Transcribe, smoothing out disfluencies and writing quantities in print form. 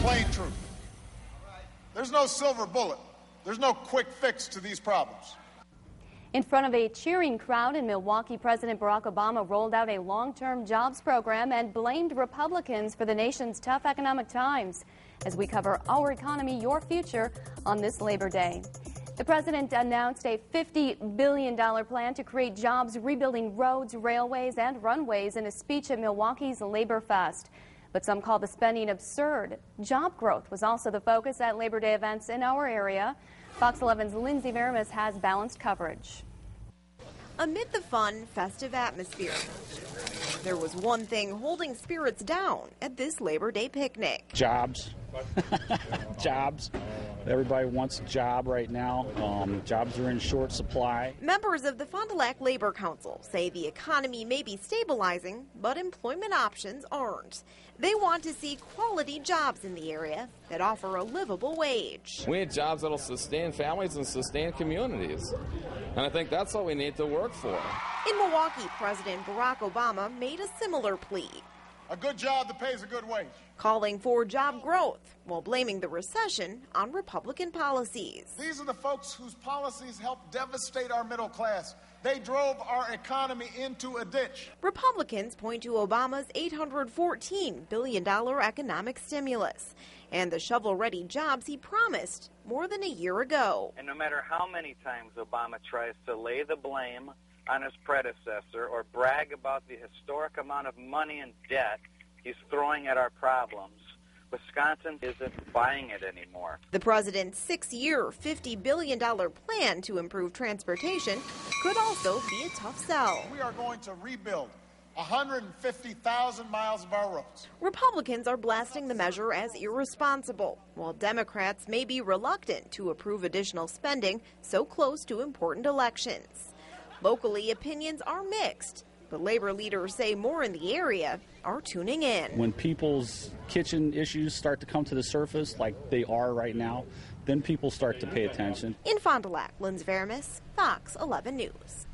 plain truth. There's no silver bullet. There's no quick fix to these problems. In front of a cheering crowd in Milwaukee, President Barack Obama rolled out a long-term jobs program and blamed Republicans for the nation's tough economic times. As we cover our economy, your future on this Labor Day. The president announced a $50 billion plan to create jobs rebuilding roads, railways, and runways in a speech at Milwaukee's Labor Fest. But some call the spending absurd. Job growth was also the focus at Labor Day events in our area. Fox 11's Lindsay Veramis has balanced coverage. Amid the fun, festive atmosphere, there was one thing holding spirits down at this Labor Day picnic. Jobs. Jobs. Everybody wants a job right now. Jobs are in short supply. Members of the Fond du Lac Labor Council say the economy may be stabilizing, but employment options aren't. They want to see quality jobs in the area that offer a livable wage. We need jobs that will sustain families and sustain communities. And I think that's what we need to work for. In Milwaukee, President Barack Obama made a similar plea. A good job that pays a good wage. Calling for job growth while blaming the recession on Republican policies. These are the folks whose policies helped devastate our middle class. They drove our economy into a ditch. Republicans point to Obama's $814 billion economic stimulus and the shovel-ready jobs he promised more than a year ago. And no matter how many times Obama tries to lay the blame on his predecessor or brag about the historic amount of money and debt he's throwing at our problems, Wisconsin isn't buying it anymore. The president's 6-year, $50 billion plan to improve transportation could also be a tough sell. We are going to rebuild 150,000 miles of our roads. Republicans are blasting the measure as irresponsible, while Democrats may be reluctant to approve additional spending so close to important elections. Locally, opinions are mixed, but labor leaders say more in the area are tuning in. When people's kitchen issues start to come to the surface, like they are right now, then people start to pay attention. In Fond du Lac, Lindsay Veramis, Fox 11 News.